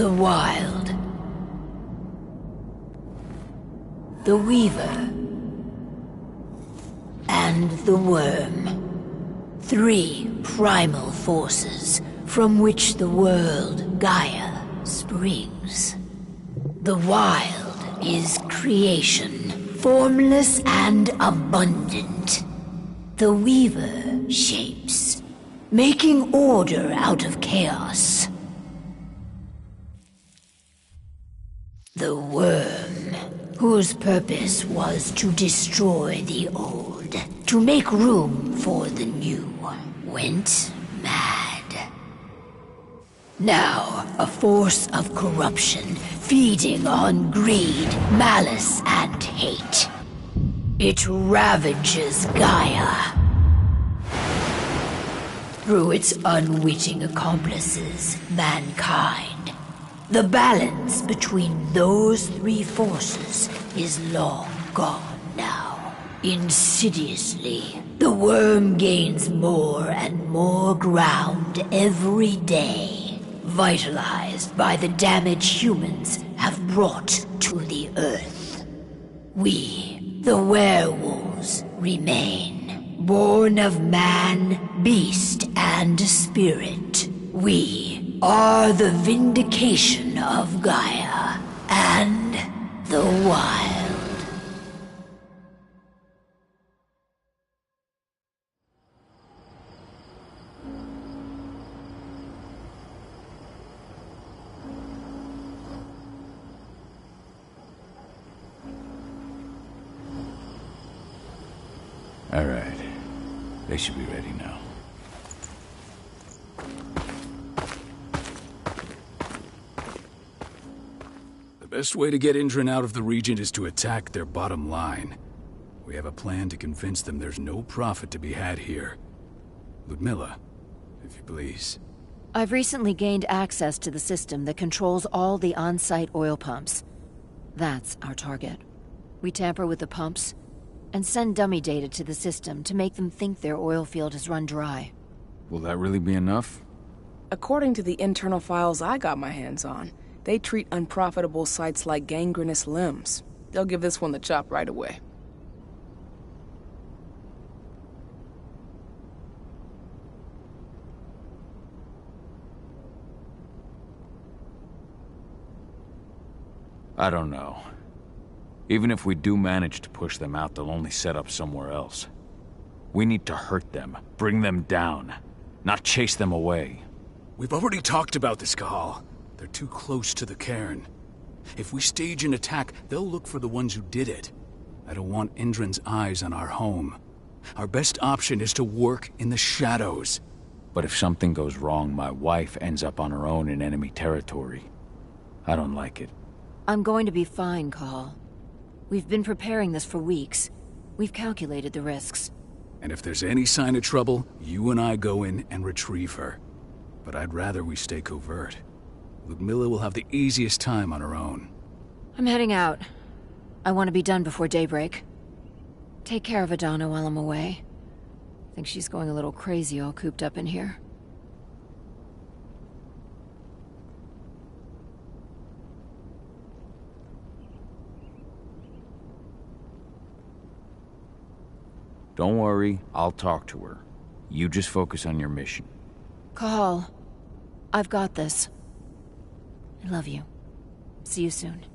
The Wild. The Weaver. And the Worm. 3 primal forces from which the world, Gaia, springs. The Wild is creation, formless and abundant. The Weaver shapes, making order out of chaos. The Worm, whose purpose was to destroy the old, to make room for the new, went mad. Now, a force of corruption, feeding on greed, malice, and hate. It ravages Gaia. Through its unwitting accomplices, mankind. The balance between those 3 forces is long gone now. Insidiously, the Worm gains more and more ground every day, vitalized by the damage humans have brought to the Earth. We, the werewolves, remain, born of man, beast, and spirit. We are the vindication of Gaia and the Wild. All right. They should be ready now. The best way to get Indran out of the region is to attack their bottom line. We have a plan to convince them there's no profit to be had here. Ludmilla, if you please. I've recently gained access to the system that controls all the on-site oil pumps. That's our target. We tamper with the pumps and send dummy data to the system to make them think their oil field has run dry. Will that really be enough? According to the internal files I got my hands on, they treat unprofitable sites like gangrenous limbs. They'll give this one the chop right away. I don't know. Even if we do manage to push them out, they'll only set up somewhere else. We need to hurt them, bring them down, not chase them away. We've already talked about this, Cahal. They're too close to the cairn. If we stage an attack, they'll look for the ones who did it. I don't want Indran's eyes on our home. Our best option is to work in the shadows. But if something goes wrong, my wife ends up on her own in enemy territory. I don't like it. I'm going to be fine, Cahal. We've been preparing this for weeks. We've calculated the risks. And if there's any sign of trouble, you and I go in and retrieve her. But I'd rather we stay covert. Ludmilla will have the easiest time on her own. I'm heading out. I want to be done before daybreak. Take care of Adana while I'm away. I think she's going a little crazy all cooped up in here. Don't worry, I'll talk to her. You just focus on your mission. Cahal, I've got this. I love you. See you soon.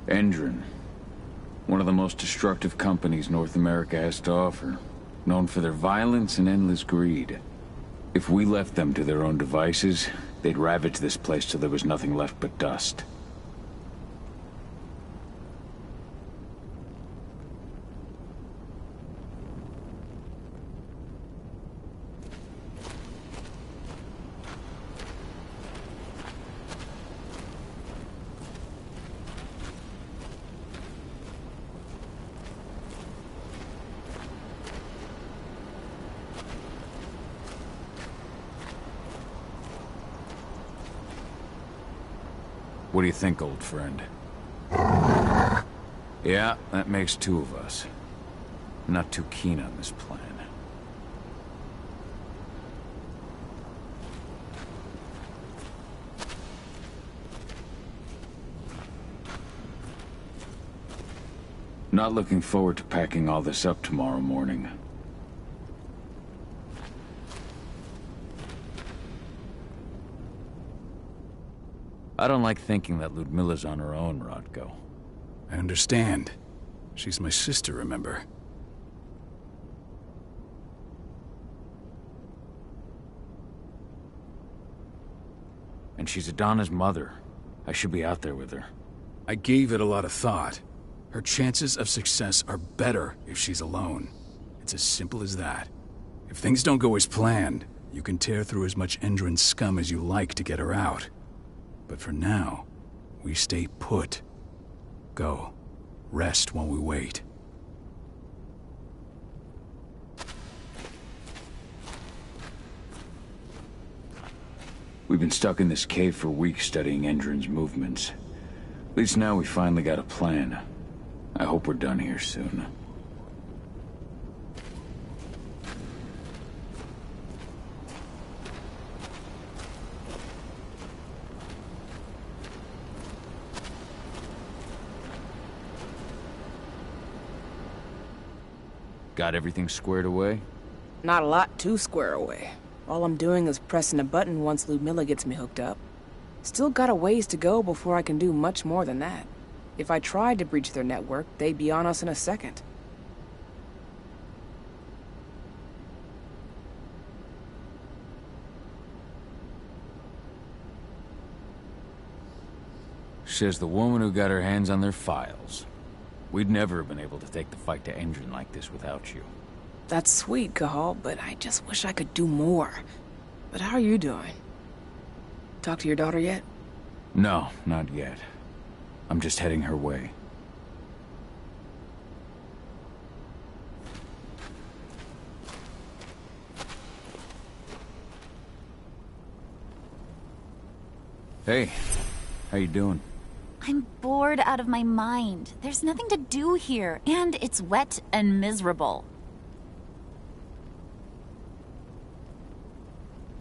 Indran. One of the most destructive companies North America has to offer. Known for their violence and endless greed. If we left them to their own devices, they'd ravage this place till there was nothing left but dust. What do you think, old friend? Yeah, that makes two of us. I'm not too keen on this plan. Not looking forward to packing all this up tomorrow morning. I don't like thinking that Ludmilla's on her own, Rodko. I understand. She's my sister, remember? And she's Adana's mother. I should be out there with her. I gave it a lot of thought. Her chances of success are better if she's alone. It's as simple as that. If things don't go as planned, you can tear through as much Endron scum as you like to get her out. But for now, we stay put. Go. Rest while we wait. We've been stuck in this cave for weeks studying Endron's movements. At least now we finally got a plan. I hope we're done here soon. Got everything squared away? Not a lot to square away. All I'm doing is pressing a button once Ludmilla gets me hooked up. Still got a ways to go before I can do much more than that. If I tried to breach their network, they'd be on us in a second. Says the woman who got her hands on their files. We'd never have been able to take the fight to Endron like this without you. That's sweet, Cahal, but I just wish I could do more. But how are you doing? Talk to your daughter yet? No, not yet. I'm just heading her way. Hey, how you doing? I'm bored out of my mind. There's nothing to do here, and it's wet and miserable.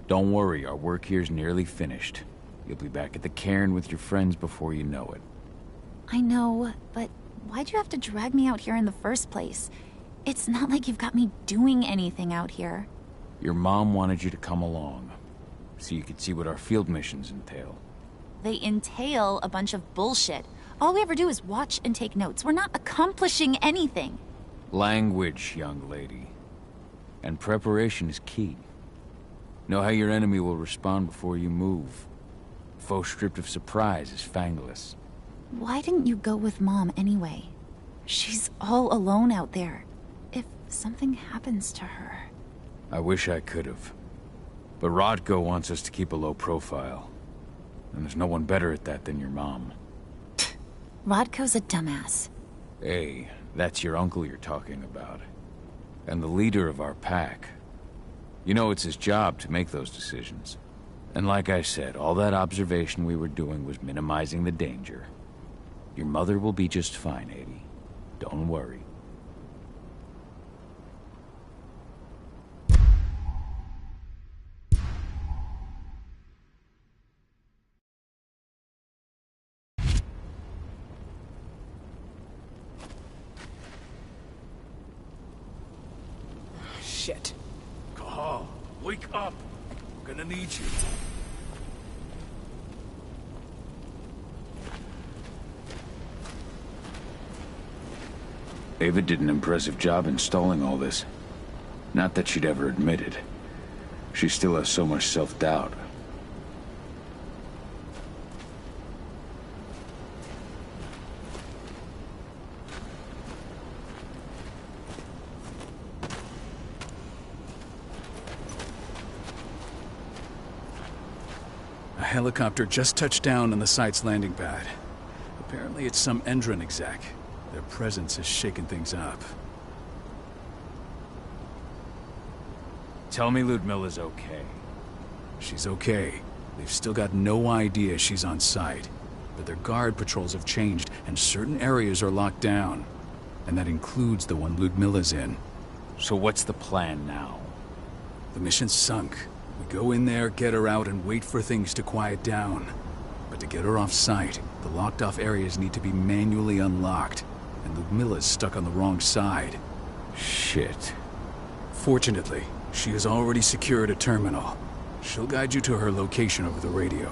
Don't worry, our work here's nearly finished. You'll be back at the cairn with your friends before you know it. I know, but why'd you have to drag me out here in the first place? It's not like you've got me doing anything out here. Your mom wanted you to come along, so you could see what our field missions entail. They entail a bunch of bullshit. All we ever do is watch and take notes. We're not accomplishing anything. Language, young lady. And preparation is key. Know how your enemy will respond before you move. Foe stripped of surprise is fangless. Why didn't you go with Mom anyway? She's all alone out there. If something happens to her... I wish I could have. But Rodko wants us to keep a low profile. And there's no one better at that than your mom. Rodko's a dumbass. Hey, that's your uncle you're talking about. And the leader of our pack. You know it's his job to make those decisions. And like I said, all that observation we were doing was minimizing the danger. Your mother will be just fine, Adie. Don't worry. Shit. Cahal, wake up! We're gonna need you. Ava did an impressive job installing all this. Not that she'd ever admit it. She still has so much self-doubt. A helicopter just touched down on the site's landing pad. Apparently it's some Endron exec. Their presence has shaken things up. Tell me Ludmilla's okay. She's okay. They've still got no idea she's on site. But their guard patrols have changed, and certain areas are locked down. And that includes the one Ludmilla's in. So what's the plan now? The mission's sunk. We go in there, get her out, and wait for things to quiet down. But to get her off site, the locked-off areas need to be manually unlocked. And Ludmilla's stuck on the wrong side. Shit. Fortunately, she has already secured a terminal. She'll guide you to her location over the radio.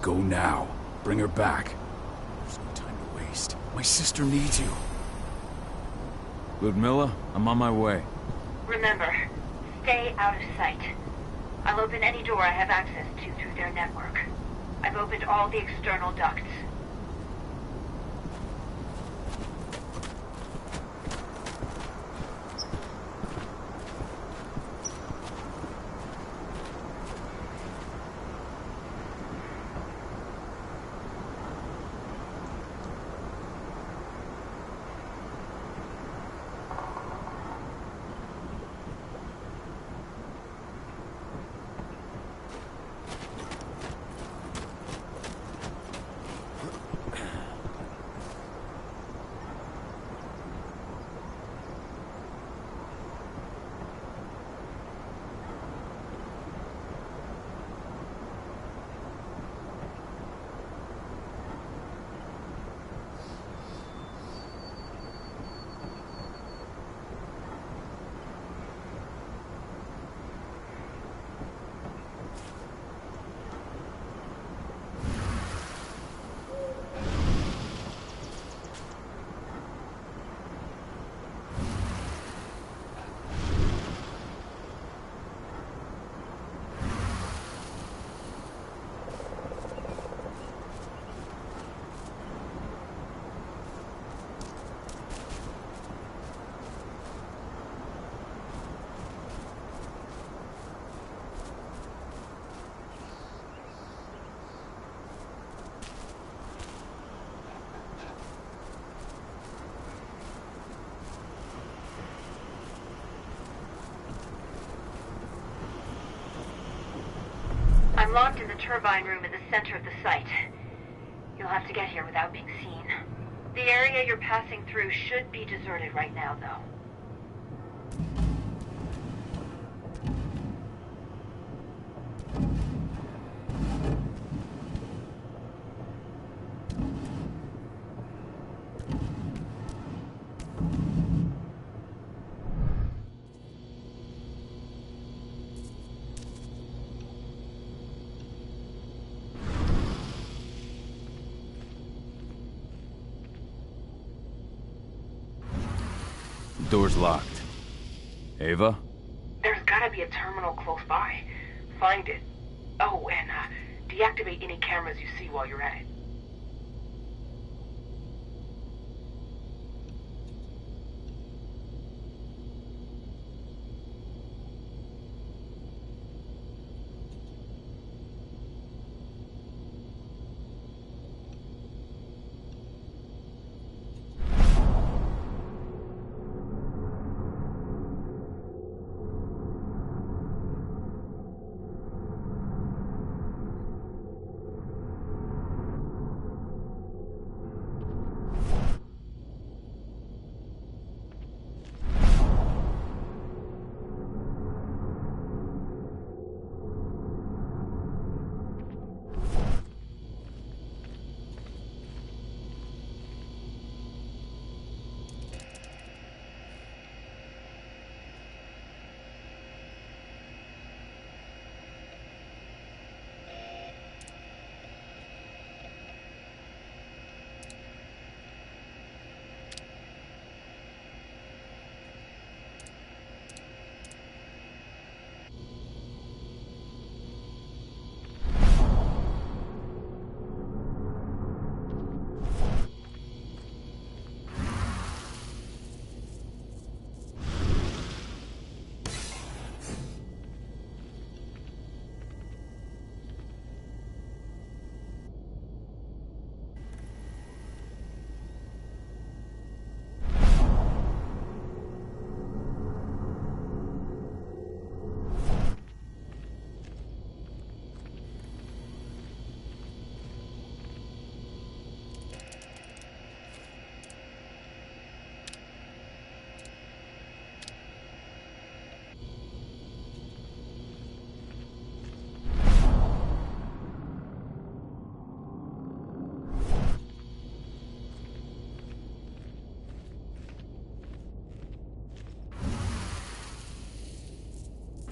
Go now. Bring her back. There's no time to waste. My sister needs you. Ludmilla, I'm on my way. Remember, stay out of sight. I'll open any door I have access to through their network. I've opened all the external ducts. I'm locked in the turbine room in the center of the site. You'll have to get here without being seen. The area you're passing through should be deserted right now, though. Door's locked. Ava? There's gotta be a terminal close by. Find it. Oh, and deactivate any cameras you see while you're at it.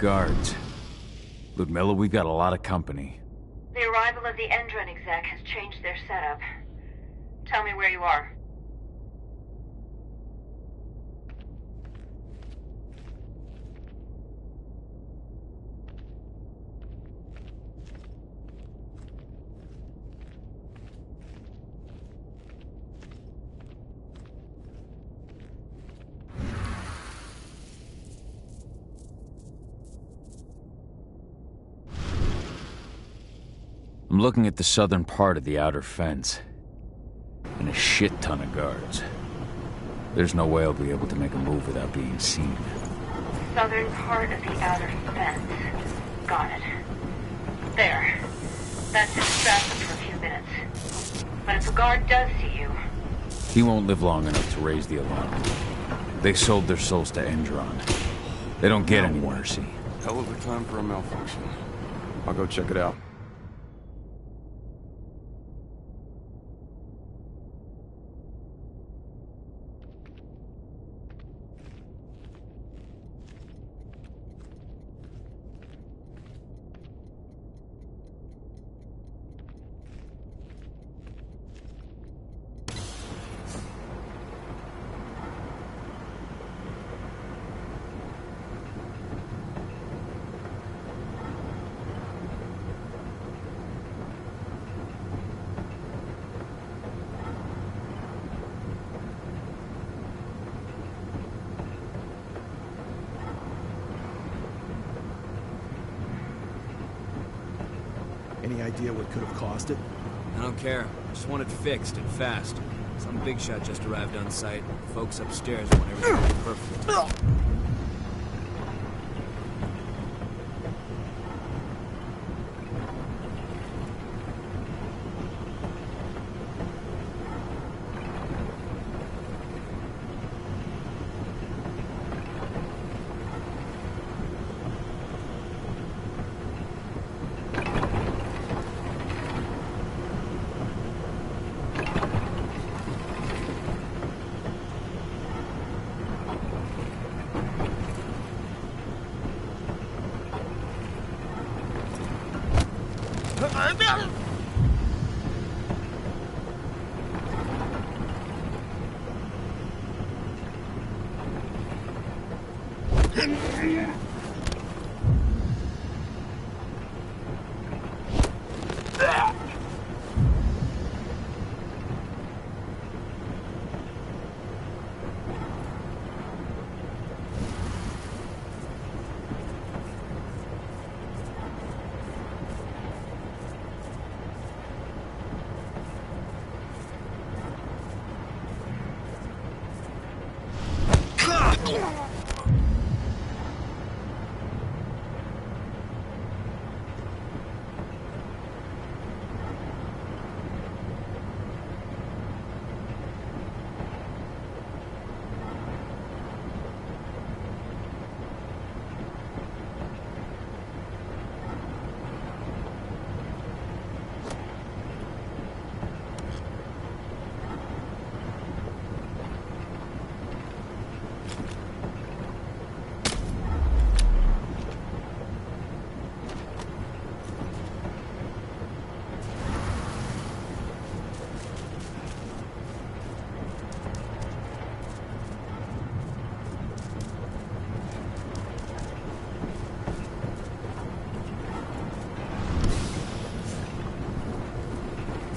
guards. Ludmilla, we've got a lot of company. The arrival of the Endron exec has changed their setup. Tell me where you are. I'm looking at the southern part of the outer fence. And a shit ton of guards. There's no way I'll be able to make a move without being seen. Southern part of the outer fence. Got it. There. That's distracting for a few minutes. But if a guard does see you... He won't live long enough to raise the alarm. They sold their souls to Endron. They don't get any mercy. Hell of a time for a malfunction. I'll go check it out. Any idea what could have caused it? I don't care. I just want it fixed and fast. Some big shot just arrived on site. Folks upstairs want everything to be perfect.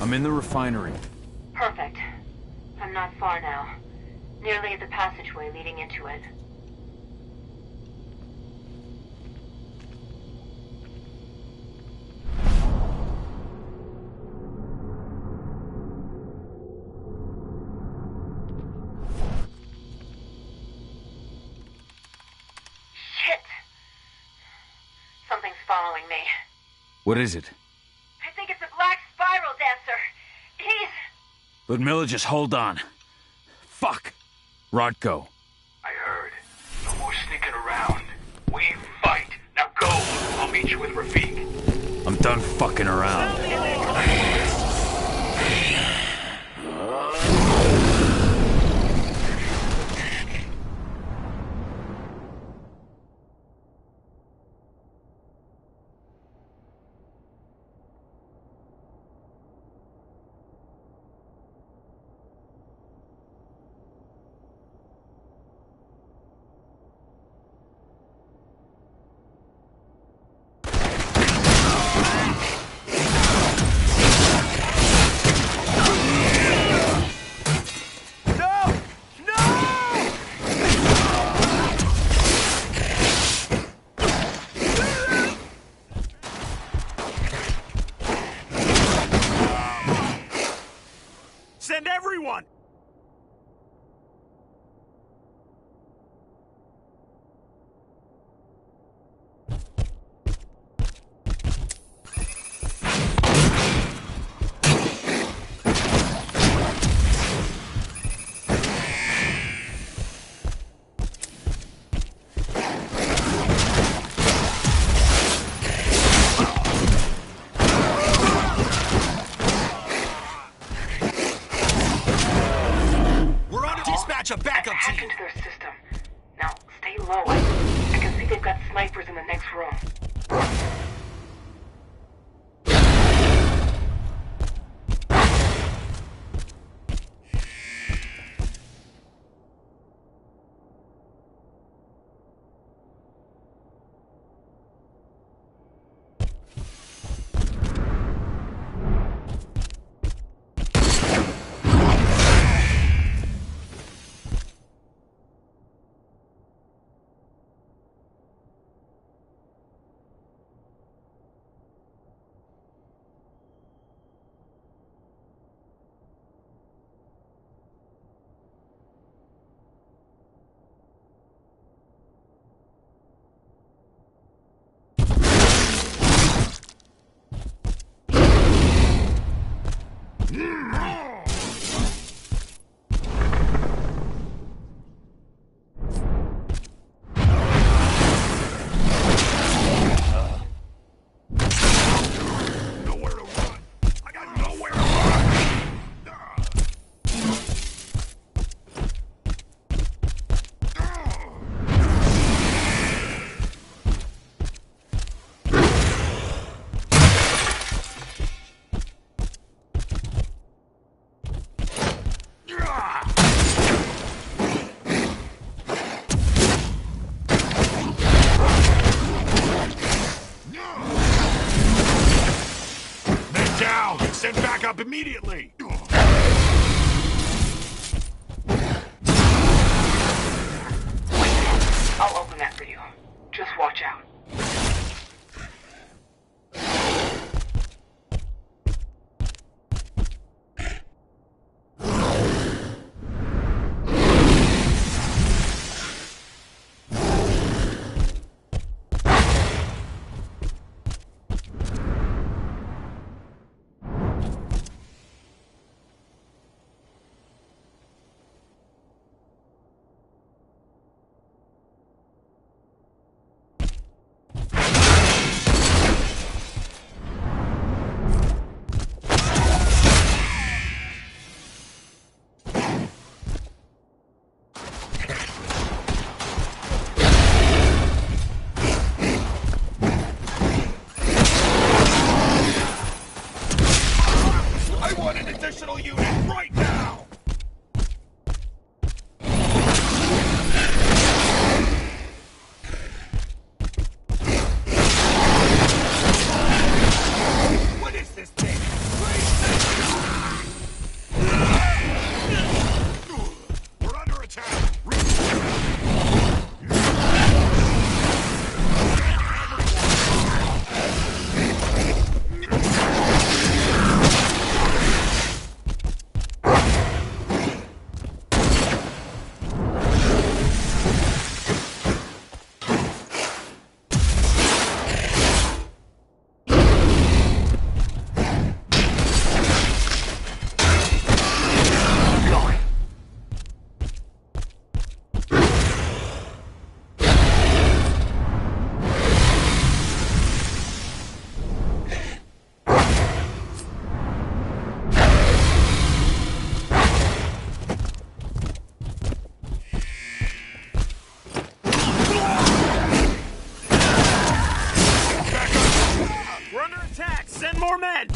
I'm in the refinery. Perfect. I'm not far now. Nearly at the passageway leading into it. Shit! Something's following me. What is it? I think it's a black spiral dancer. He's... Ludmilla, just hold on. Fuck! Rodko. I heard. No more sneaking around. We fight. Now go. I'll meet you with Rafik. I'm done fucking around. dispatch a backup hacked team. into their system. Now, stay low. I can see they've got snipers in the next room. Send backup immediately! I'll open that for you. Just watch out. Additional unit right now! What is this thing? We're under attack! We're under attack! Send more men!